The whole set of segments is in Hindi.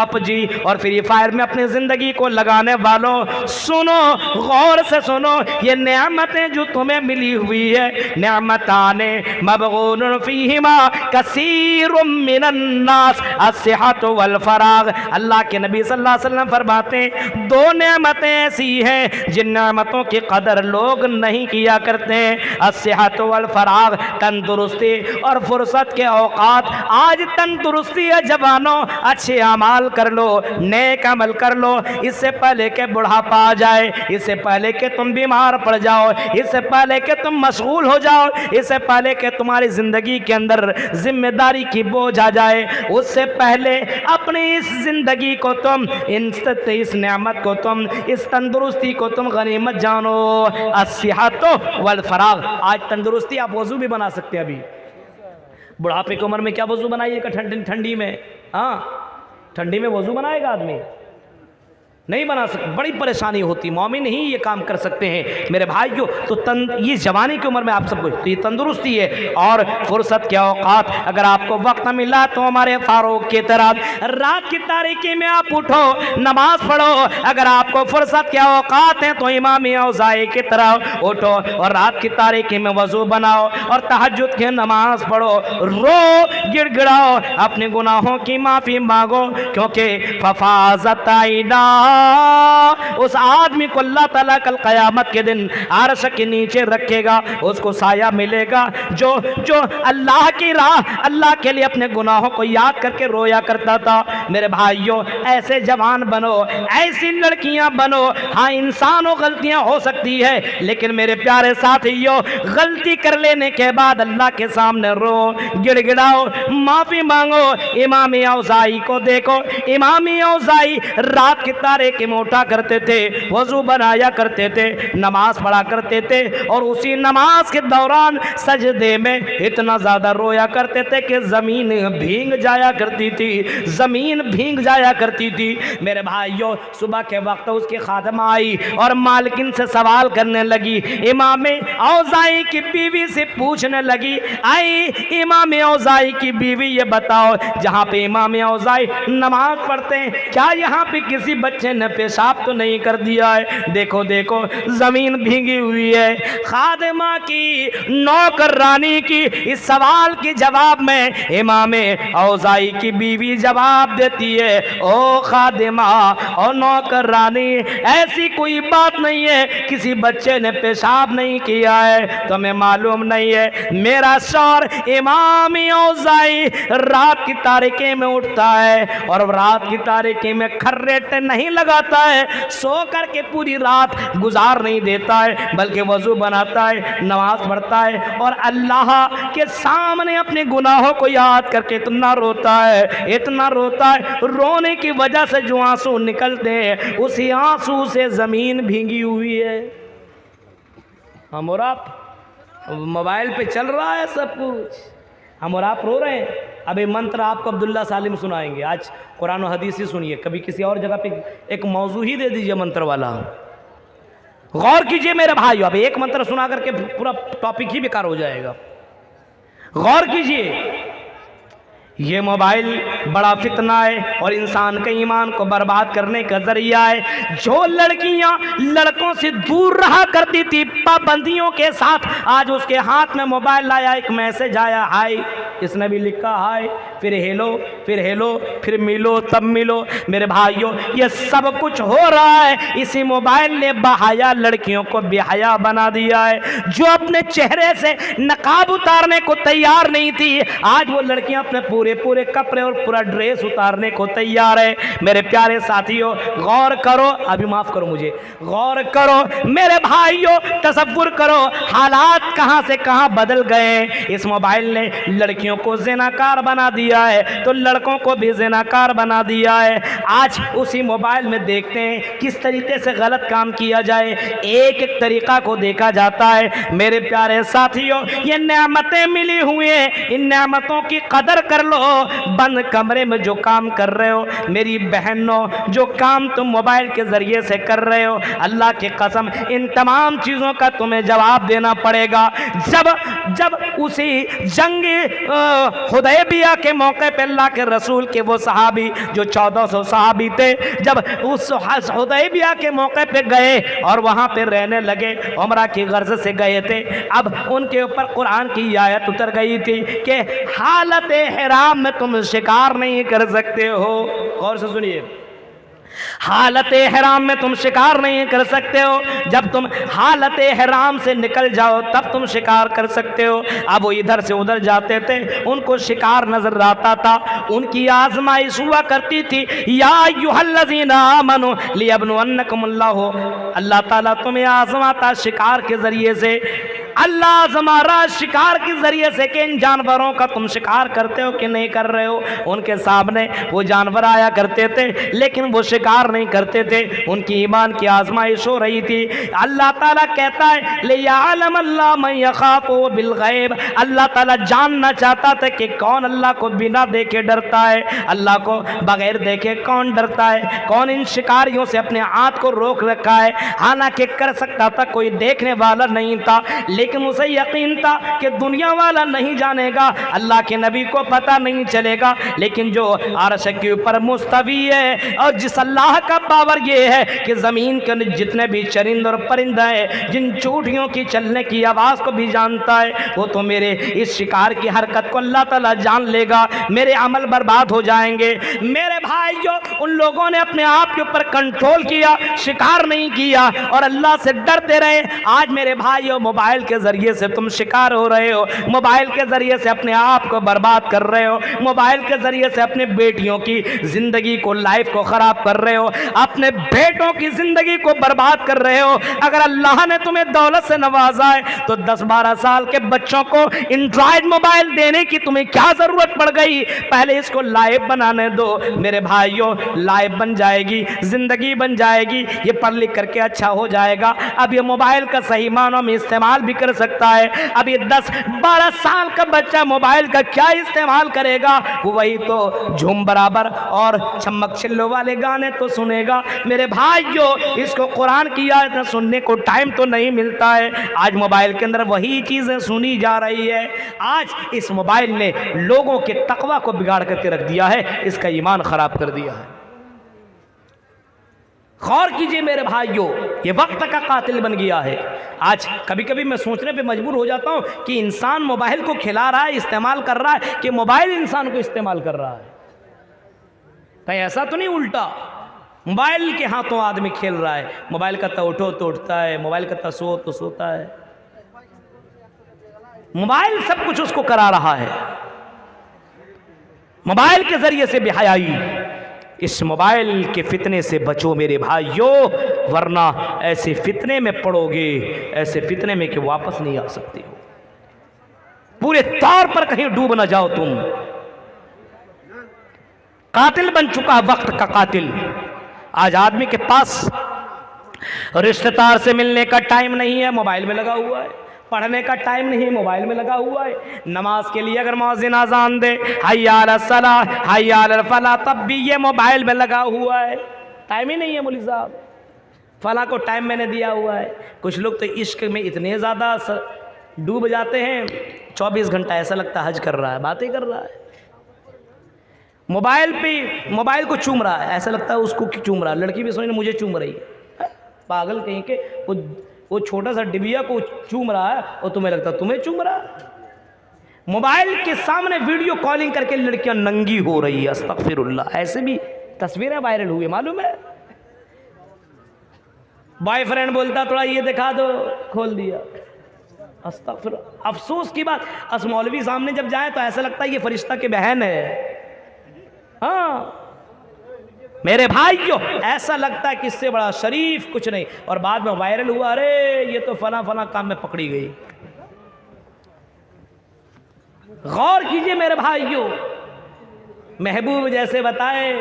पबजी और फ्री फायर में अपनी ज़िंदगी को लगाने वालों, सुनो, गौर से सुनो, ये नेमतें जो तुम्हें मिली हुई है, नेमताने मबगूनुन फीहिमा कसीरुम मिनन नास अस्सिहत वल फराग। अल्लाह के नबी सल्लल्लाहु अलैहि वसल्लम फरमाते हैं, दो नेमतें ऐसी हैं जिन नेमतों की कदर लोग नहीं किया करते हैं, अस्सिहत वल फराग, तंदुरुस्ती और फुर्सत के औकात। आज तंदुरुस्ती है जवानों, अच्छे अमाल कर लो, नेक अमल कर लो, इससे पहले के बुढ़ापा आ जाए, इससे पहले कि तुम बीमार पड़ जाओ, इससे पहले कि तुम मशगूल हो जाओ, इससे पहले कि तुम्हारी ज़िंदगी के अंदर जिम्मेदारी की बोझ आ जाए, उससे पहले अपनी इस ज़िंदगी को तुम, इस नेमत को तुम, इस तंदुरुस्ती को तुम गनीमत जानो। अस्सिहत वल फराग। आज तंदुरुस्ती आप वज़ू भी बना सकते हैं। अभी बुढ़ापे की उम्र में क्या वज़ू बनाइएगा ठंडी में? हाँ, ठंडी में वज़ू बनाएगा आदमी? नहीं बना सकते, बड़ी परेशानी होती। मोमिन ही ये काम कर सकते हैं मेरे भाइयों। तो ये जवानी की उम्र में आप सबको तो ये तंदुरुस्ती है और फुर्सत के औकात। अगर आपको वक्त मिला तो हमारे फारूक की तरह रात की तारीकी में आप उठो, नमाज पढ़ो। अगर आपको फुर्सत के औकात हैं तो इमाम औज़ाई की तरह उठो और रात की तारीकी में वज़ू बनाओ और तहज्जुद की नमाज पढ़ो, रो, गिड़गिड़ाओ, अपने गुनाहों की माफ़ी मांगो, क्योंकि फफाज़त आइना, उस आदमी को अल्लाह ताला कल क़यामत के दिन अर्श के नीचे रखेगा, उसको साया मिलेगा जो अल्लाह की राह, अल्लाह के लिए अपने गुनाहों को याद करके रोया करता था। मेरे भाइयों, ऐसे जवान बनो, ऐसी लड़कियां बनो। हाँ, इंसानों गलतियां हो सकती है, लेकिन मेरे प्यारे साथियों, गलती कर लेने के बाद अल्लाह के सामने रो, गिड़गिड़ाओ, माफ़ी मांगो। इमाम औज़ाई को देखो, इमाम औज़ाई रात की तारीकी में उठा करते थे, वज़ू बनाया करते थे, नमाज पढ़ा करते थे और उसी नमाज के दौरान सजदे में इतना ज़्यादा रोया करते थे कि ज़मीन भीग जाया करती थी, ज़मीन भीग जाया करती थी। मेरे भाइयों, सुबह के वक्त उसकी खादमा आई और मालकिन से सवाल करने लगी। इमाम औज़ाई की बीवी से पूछने लगी, आई इमाम औज़ाई की बीवी, ये बताओ, जहाँ पे इमाम औज़ाई नमाज पढ़ते हैं, क्या यहाँ पे किसी बच्चे ने पेशाब तो नहीं कर दिया है? देखो देखो, ज़मीन भीगी हुई है। खादिमा की, नौकरानी की इस सवाल के जवाब में इमाम औज़ाई की बीवी जवाब देती है, ओ खादिमा और नौकरानी, ऐसी कोई बात नहीं है, किसी बच्चे ने पेशाब नहीं किया है, तुम्हें मालूम नहीं है, मेरा शौहर इमाम औज़ाई रात की तारीकी में उठता है और रात की तारीकी में खर्रेटे नहीं लगाता है, सो करके पूरी रात गुजार नहीं देता है, बल्कि वज़ू बनाता है, नमाज पढ़ता है और अल्लाह के सामने अपने गुनाहों को याद करके इतना रोता है, इतना रोता है, रोने की वजह से जो आंसू निकलते हैं, उसी आंसू से ज़मीन भीगी हुई है। हम और आप, मोबाइल पे चल रहा है सब कुछ, हम और आप रो रहे हैं। अभी मंत्र आपको अब्दुल्ला सालिम सुनाएंगे, आज कुरान और हदीस ही सुनिए, कभी किसी और जगह पे एक मौजू ही दे दीजिए मंत्र वाला। गौर कीजिए मेरे भाइयों, अभी एक मंत्र सुना करके पूरा टॉपिक ही बेकार हो जाएगा। गौर कीजिए, ये मोबाइल बड़ा फितना है और इंसान के ईमान को बर्बाद करने का जरिया है। जो लड़कियां लड़कों से दूर रहा करती थी पाबंदियों के साथ, आज उसके हाथ में मोबाइल लाया, एक मैसेज आया, हाय, इसने भी लिखा हाय, फिर हेलो, फिर हेलो, फिर मिलो, तब मिलो। मेरे भाइयों, ये सब कुछ हो रहा है, इसी मोबाइल ने बहाया लड़कियों को बेहया बना दिया है। जो अपने चेहरे से नकाब उतारने को तैयार नहीं थी, आज वो लड़कियां अपने पूरे कपड़े और पूरा ड्रेस उतारने को तैयार है। मेरे प्यारे साथियों, गौर करो, अभी माफ करो मुझे, गौर करो मेरे भाइयों, तसव्वुर करो हालात कहां से कहां बदल गए। इस मोबाइल ने लड़कियों को ज़िनाकार बना दिया है तो लड़कों को भी ज़िनाकार बना दिया है। आज उसी मोबाइल में देखते हैं किस तरीके से गलत काम किया जाए, एक एक तरीका को देखा जाता है। मेरे प्यारे साथियों, ये नेमतें मिली हुई हैं, इन नेमतों की कदर कर लो। बंद कमरे में जो काम कर रहे हो मेरी बहनों, जो काम तुम मोबाइल के जरिए से कर रहे हो, अल्लाह की कसम इन तमाम चीज़ों का तुम्हें जवाब देना पड़ेगा। जब उसी जंग हुदैबिया के मौके पे अल्लाह के रसूल के वो सहाबी जो 1400 सहाबी थे, जब उस हुदैबिया के मौके पे गए और वहाँ पे रहने लगे, उम्रा की गर्ज से गए थे, अब उनके ऊपर कुरान की आयत उतर गई थी कि हालत हिराम में तुम शिकार नहीं कर सकते हो। गौर से सुनिए, हालत हराम में तुम शिकार नहीं कर सकते हो, जब तुम हालत हराम से निकल जाओ तब तुम शिकार कर सकते हो। अब वो इधर से उधर जाते थे, उनको शिकार नजर आता था, उनकी आजमाइश हुआ करती थी। या अय्युहल्लज़ीना आमनू लियब्लुवन्नकुमुल्लाहु, अल्लाह ताला तुम्हें आजमाता शिकार के जरिए से। अल्लाह आजमारा शिकार के जरिए से कि इन जानवरों का तुम शिकार करते हो कि नहीं कर रहे हो। उनके सामने वो जानवर आया करते थे लेकिन वो शिकार नहीं करते थे, उनकी ईमान की आजमाइश हो रही थी। अल्लाह ताला कहता है लियअलम अल्लाह मन यखाफु बिल गैब, अल्लाह ताला जानना चाहता था कि कौन अल्लाह को बिना देखे डरता है, अल्लाह को बगैर देखे कौन डरता है, कौन इन शिकारियों से अपने हाथ को रोक रखा है। हालांकि कर सकता था, कोई देखने वाला नहीं था, लेकिन उसे यकीन था कि दुनिया वाला नहीं जानेगा, अल्लाह के नबी को पता नहीं चलेगा, लेकिन जो अर्श के ऊपर मुस्तवी है और जिस अल्लाह का पावर ये है कि ज़मीन के जितने भी चरिंद और परिंदा है, जिन चूटियों की चलने की आवाज़ को भी जानता है, वो तो मेरे इस शिकार की हरकत को अल्लाह ताला जान लेगा, मेरे अमल बर्बाद हो जाएंगे। मेरे भाई जो उन लोगों ने अपने आप के ऊपर कंट्रोल किया, शिकार नहीं किया और अल्लाह से डरते रहे, आज मेरे भाइयों मोबाइल के जरिए से तुम शिकार हो रहे हो, मोबाइल के जरिए से अपने आप को बर्बाद कर रहे हो, मोबाइल के जरिए से अपने बेटियों की जिंदगी को, लाइफ को खराब कर रहे हो, अपने बेटों की जिंदगी को बर्बाद कर रहे हो। अगर अल्लाह ने तुम्हें दौलत से नवाजा है तो 10-12 साल के बच्चों को एंड्रॉयड मोबाइल देने की तुम्हें क्या जरूरत पड़ गई? पहले इसको लाइव बनाने दो मेरे भाइयों, लाइव बन जाएगी, जिंदगी बन जाएगी, ये पढ़ लिख करके अच्छा हो जाएगा। अब ये मोबाइल का सही मानों में इस्तेमाल भी कर सकता है। अब ये 10-12 साल का बच्चा मोबाइल का क्या इस्तेमाल करेगा? वो वही तो झूम बराबर और चमक चिल्लो वाले गाने तो सुनेगा। मेरे भाइयों, इसको कुरान की आयत सुनने को टाइम तो नहीं मिलता है, आज मोबाइल के अंदर वही चीजें सुनी जा रही है। आज इस मोबाइल ने लोगों के तकवा को बिगाड़ करके रख दिया है, इसका ईमान खराब कर दिया है। गौर कीजिए मेरे भाइयों, ये वक्त का कातिल बन गया है। आज कभी कभी मैं सोचने पे मजबूर हो जाता हूँ कि इंसान मोबाइल को खिला रहा है, इस्तेमाल कर रहा है, कि मोबाइल इंसान को इस्तेमाल कर रहा है। कहीं ऐसा तो नहीं उल्टा मोबाइल के हाथों आदमी खेल रहा है, मोबाइल कहता उठो तो उठता है, मोबाइल कहता सो तो सोता है, मोबाइल सब कुछ उसको करा रहा है। मोबाइल के जरिए से बेहयाई, इस मोबाइल के फितने से बचो मेरे भाइयों, वरना ऐसे फितने में पड़ोगे, ऐसे फितने में कि वापस नहीं आ सकते हो। पूरे तौर पर कहीं डूब ना जाओ तुम। कातिल बन चुका है, वक्त का कातिल। आज आदमी के पास रिश्तेदार से मिलने का टाइम नहीं है, मोबाइल में लगा हुआ है। पढ़ने का टाइम नहीं, मोबाइल में लगा हुआ है। नमाज के लिए अगर मौज़िन अज़ान दे हय्या अलस सलाह हय्या अलल फलाह, तब भी ये मोबाइल में लगा हुआ है। टाइम ही नहीं है मौलवी साहब, फला को टाइम मैंने दिया हुआ है। कुछ लोग तो इश्क में इतने ज़्यादा डूब जाते हैं, 24 घंटा ऐसा लगता है हज कर रहा है, बातें कर रहा है। मोबाइल पे मोबाइल को चूम रहा है, ऐसा लगता है उसको चूम रहा है। लड़की भी सोच मुझे चूम रही है, पागल कहीं के। वो छोटा सा डिबिया को चूम रहा है और तुम्हें लगता है तुम्हें चूम रहा है। मोबाइल के सामने वीडियो कॉलिंग करके लड़कियां नंगी हो रही है, अस्तगफिरुल्लाह। ऐसे भी तस्वीरें वायरल हुई, मालूम है। बॉयफ्रेंड बोलता थोड़ा ये दिखा दो, खोल दिया, अस्तगफिरुल्लाह। अफसोस की बात, अस मौलवी सामने जब जाए तो ऐसा लगता है ये फरिश्ता की बहन है। हाँ मेरे भाइयों, ऐसा लगता है कि इससे बड़ा शरीफ कुछ नहीं, और बाद में वायरल हुआ, अरे ये तो फला फला काम में पकड़ी गई। गौर कीजिए मेरे भाइयों, महबूब जैसे बताए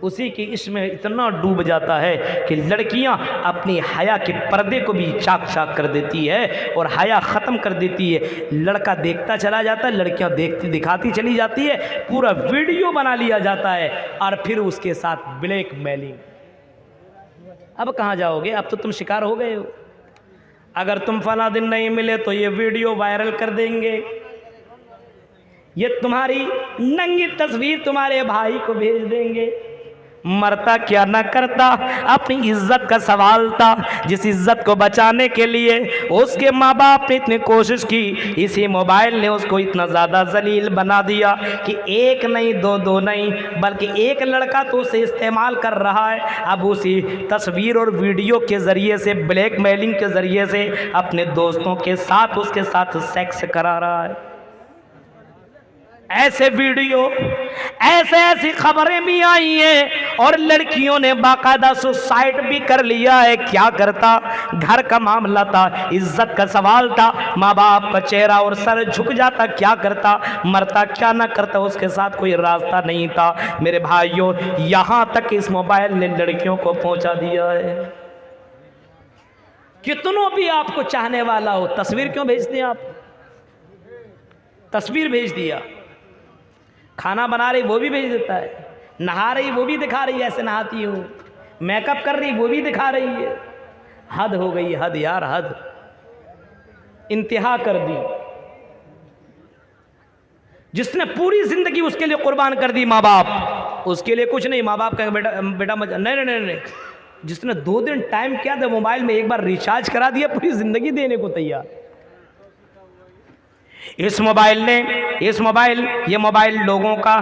उसी की इश्क में इतना डूब जाता है कि लड़कियां अपनी हया के पर्दे को भी चाक चाक कर देती है और हया ख़त्म कर देती है। लड़का देखता चला जाता है, लड़कियां देखती दिखाती चली जाती है, पूरा वीडियो बना लिया जाता है और फिर उसके साथ ब्लैकमेलिंग। अब कहाँ जाओगे? अब तो तुम शिकार हो गए हो। अगर तुम फला दिन नहीं मिले तो ये वीडियो वायरल कर देंगे, ये तुम्हारी नंगी तस्वीर तुम्हारे भाई को भेज देंगे। मरता क्या न करता, अपनी इज्जत का सवाल था। जिस इज्जत को बचाने के लिए उसके माँ बाप ने इतनी कोशिश की, इसी मोबाइल ने उसको इतना ज़्यादा जलील बना दिया कि एक नहीं दो नहीं बल्कि एक लड़का तो उसे इस्तेमाल कर रहा है। अब उसी तस्वीर और वीडियो के ज़रिए से, ब्लैकमेलिंग के ज़रिए से अपने दोस्तों के साथ उसके साथ सेक्स करा रहा है। ऐसे वीडियो, ऐसी खबरें भी आई हैं और लड़कियों ने बाकायदा सुसाइड भी कर लिया है। क्या करता, घर का मामला था, इज्जत का सवाल था, माँ बाप का चेहरा और सर झुक जाता, क्या करता, मरता क्या ना करता, उसके साथ कोई रास्ता नहीं था। मेरे भाइयों, यहाँ तक इस मोबाइल ने लड़कियों को पहुँचा दिया है। कितनों भी आपको चाहने वाला हो, तस्वीर क्यों भेजते हैं आप? तस्वीर भेज दिया, खाना बना रही वो भी भेज देता है, नहा रही वो भी दिखा रही है ऐसे नहाती हो, मेकअप कर रही वो भी दिखा रही है। हद हो गई, हद यार, हद, इंतहा कर दी। जिसने पूरी जिंदगी उसके लिए कुर्बान कर दी, माँ बाप, उसके लिए कुछ नहीं, माँ बाप का बेटा नहीं नहीं नहीं नहीं, जिसने 2 दिन टाइम किया था, मोबाइल में एक बार रिचार्ज करा दिया, पूरी जिंदगी देने को तैयार। इस मोबाइल ने, ये मोबाइल लोगों का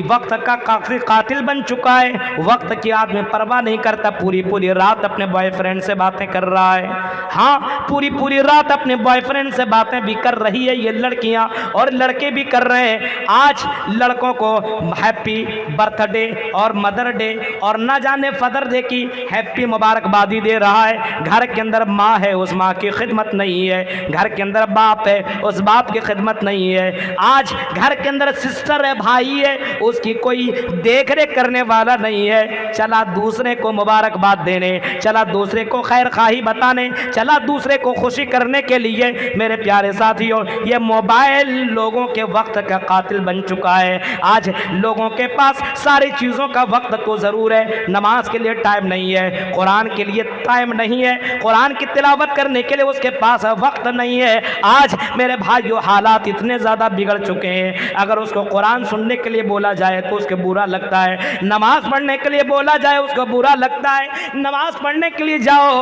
वक्त का कातिल बन चुका है। वक्त की आदमी परवाह नहीं करता, पूरी रात अपने बॉयफ्रेंड से बातें कर रहा है। हाँ, पूरी रात अपने बॉयफ्रेंड से बातें भी कर रही है ये लड़कियां, और लड़के भी कर रहे हैं। आज लड़कों को हैप्पी बर्थडे और मदर डे और ना जाने फादर डे की हैप्पी मुबारकबादी दे रहा है। घर के अंदर माँ है, उस माँ की खिदमत नहीं है। घर के अंदर बाप है, उस बाप की खिदमत नहीं है। आज घर के अंदर सिस्टर है, भाई है, उसकी कोई देख रेख करने वाला नहीं है। चला दूसरे को मुबारकबाद देने, चला दूसरे को खैर खाही बताने, चला दूसरे को खुशी करने के लिए। मेरे प्यारे साथियों, ये मोबाइल लोगों के वक्त का कातिल बन चुका है। आज लोगों के पास सारी चीज़ों का वक्त तो ज़रूर है, नमाज के लिए टाइम नहीं है, कुरान के लिए टाइम नहीं है, कुरान की तिलावत करने के लिए उसके पास वक्त नहीं है। आज मेरे भाइयों, हालात इतने ज़्यादा बिगड़ चुके हैं, अगर उसको कुरान सुनने के लिए बोला जाए तो उसको बुरा लगता है, नमाज पढ़ने के लिए बोला जाए उसको बुरा लगता है। नमाज पढ़ने के लिए जाओ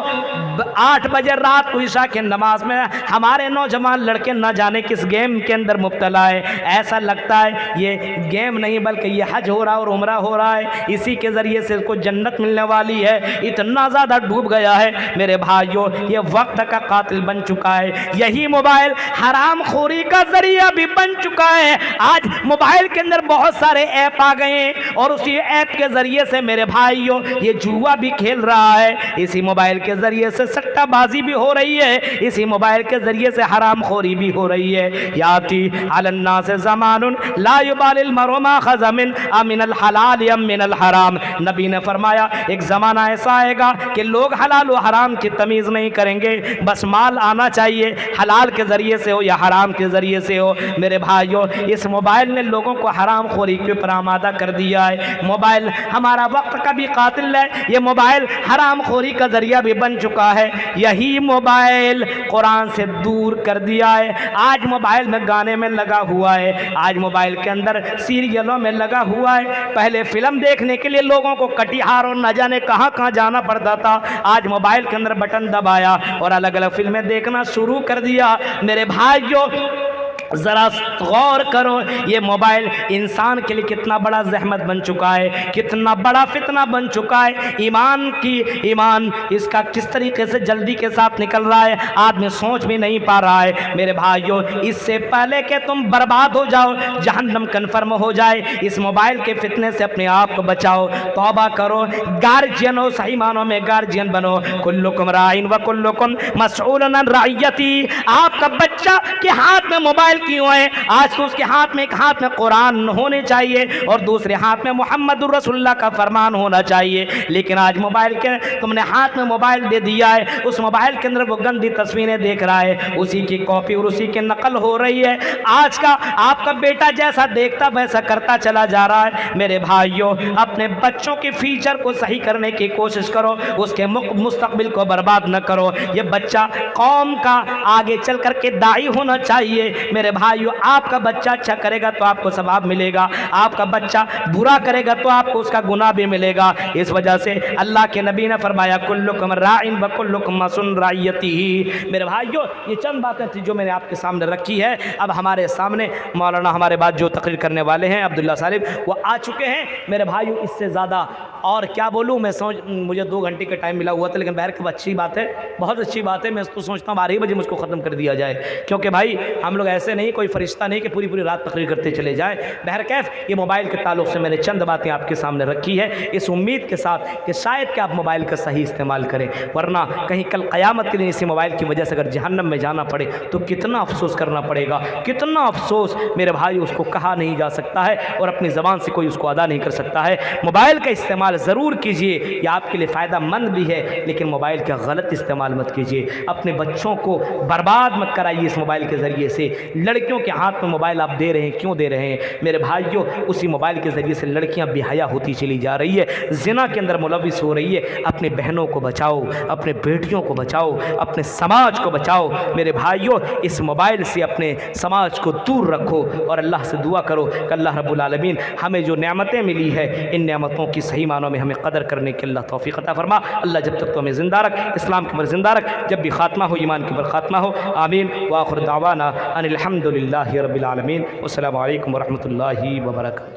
8 बजे रात को इशा के नमाज में, हमारे नौजवान लड़के न जाने किस गेम के अंदर मुब्तला है। ऐसा लगता है ये गेम नहीं बल्कि ये हज हो रहा है और उम्रा हो रहा है, इसी के ज़रिए से उसको जन्नत मिलने वाली है। इतना ज़्यादा डूब गया है मेरे भाइयों, ये वक्त का कातिल बन चुका है। यही मोबाइल हराम खोरी का जरिया भी बन चुका है। आज मोबाइल के अंदर बहुत सारे ऐप आ गए हैं और उसी ऐप के जरिए से मेरे भाइयों ये जुआ भी खेल रहा है, इसी मोबाइल के जरिए से सट्टाबाजी भी हो रही है, इसी मोबाइल के जरिए से हराम खोरी भी हो रही है। याती अलन्ना से ज़मानुन ला युबालिल मरु मा खज़ा मिन अमिनल हलाल अम मिनल हराम। नबी ने फरमाया एक ज़माना ऐसा आएगा कि लोग हलाल और हराम की तमीज़ नहीं करेंगे, बस माल आना चाहिए, हलाल के ज़रिए से हो या हराम के ज़रिए से हो। मेरे भाइयों, इस मोबाइल ने लोगों को हराम खोरी के ऊपर आमादा कर दिया है। मोबाइल हमारा वक्त का भी कातिल है, ये मोबाइल हराम खोरी का ज़रिया भी बन चुका है। यही मोबाइल कुरान से दूर कर दिया है। आज मोबाइल में गाने में लगा हुआ है, आज मोबाइल के अंदर सीरियलों में लगा हुआ है। पहले फिल्म देखने के लिए लोगों को कटिहार और न जाने कहाँ कहाँ जाना पड़ता था, आज मोबाइल के अंदर बटन दबाया और अलग अलग फिल्में देखना शुरू कर दिया। मेरे भाइयों, ज़रा गौर करो, ये मोबाइल इंसान के लिए कितना बड़ा जहमत बन चुका है, कितना बड़ा फितना बन चुका है। ईमान इसका किस तरीके से जल्दी के साथ निकल रहा है, आदमी सोच भी नहीं पा रहा है। मेरे भाइयों, इससे पहले कि तुम बर्बाद हो जाओ, जहन्नम कन्फर्म हो जाए, इस मोबाइल के फितने से अपने आप को बचाओ, तौबा करो, गार्जियन हो, सही मानों में गार्जियन बनो। कुल्लुकुम राइन व कुल्लुकुम मसऊलन अन रइयती। आपका बच्चा के हाथ में मोबाइल क्यों है? आज तो उसके हाथ में, एक हाथ में कुरान होने चाहिए और दूसरे हाथ में मुहम्मदुर रसूलुल्लाह का फरमान होना चाहिए, लेकिन आज मोबाइल के तुमने हाथ में मोबाइल दे दिया है, उस मोबाइल के अंदर वो गंदी तस्वीरें देख रहा है, उसी की कॉपी और उसी की नकल हो रही है। आज का आपका बेटा जैसा देखता वैसा करता चला जा रहा है। मेरे भाइयों, अपने बच्चों के फ्यूचर को सही करने की कोशिश करो, उसके मुस्तकबिल को बर्बाद न करो। ये बच्चा कौम का आगे चल करके दाई होना चाहिए। मेरे मेरे भाइयों, आपका बच्चा अच्छा करेगा तो आपको सवाब मिलेगा, आपका बच्चा बुरा करेगा तो आपको उसका गुनाह भी मिलेगा। इस वजह से अल्लाह के नबी ने फरमाया कुल्लुकुम राइन व कुल्लुकुम मसून राइयतिही। मेरे भाइयों, ये चंद बातें थी जो मैंने आपके सामने रखी है। अब हमारे सामने मौलाना हमारे बाद जो तकरीर करने वाले हैं अब्दुल्ला साहिब, वो आ चुके हैं। मेरे भाइयों, इससे ज़्यादा और क्या बोलूँ मैं, मुझे 2 घंटे का टाइम मिला हुआ था, लेकिन बहर की अच्छी बात है, बहुत अच्छी बात है। मैं तो सोचता हूँ 12 बजे मुझको ख़त्म कर दिया जाए, क्योंकि भाई हम लोग ऐसे नहीं, कोई फरिश्ता नहीं कि पूरी पूरी रात तकरीर करते चले जाए। बहर कैफ, ये मोबाइल के ताल्लुक़ से मैंने चंद बातें आपके सामने रखी है, इस उम्मीद के साथ कि शायद कि आप मोबाइल का सही इस्तेमाल करें, वरना कहीं कल क़यामत के दिन इसी मोबाइल की वजह से अगर जहन्नम में जाना पड़े तो कितना अफसोस करना पड़ेगा, कितना अफसोस मेरे भाई, उसको कहा नहीं जा सकता है और अपनी ज़बान से कोई उसको अदा नहीं कर सकता है। मोबाइल का इस्तेमाल ज़रूर कीजिए, यह आपके लिए फ़ायदा मंद भी है, लेकिन मोबाइल का गलत इस्तेमाल मत कीजिए। अपने बच्चों को बर्बाद मत कराइए इस मोबाइल के ज़रिए से। लड़कियों के हाथ में मोबाइल आप दे रहे हैं, क्यों दे रहे हैं मेरे भाइयों? उसी मोबाइल के ज़रिए से लड़कियां बेहया होती चली जा रही है, ज़िना के अंदर मुलविस हो रही है। अपने बहनों को बचाओ, अपने बेटियों को बचाओ, अपने समाज को बचाओ मेरे भाइयों। इस मोबाइल से अपने समाज को दूर रखो और अल्लाह से दुआ करो कि अल्लाह रब्बुल आलमीन हमें जो नेमतें मिली है, इन नेमतों की सही मानों में हमें कदर करने की अल्लाह तौफीक अता फरमा। अल्लाह जब तक तो हमें ज़िंदा रख, इस्लाम के ऊपर ज़िंदा रख, जब भी खात्मा हो ईमान के ऊपर खात्मा हो। आमीन व आखिर दावाना अनिल हम्दुलिल्लाहि रब्बिल आलमीन। अस्सलामु अलैकुम व रहमतुल्लाहि व बरकातहू।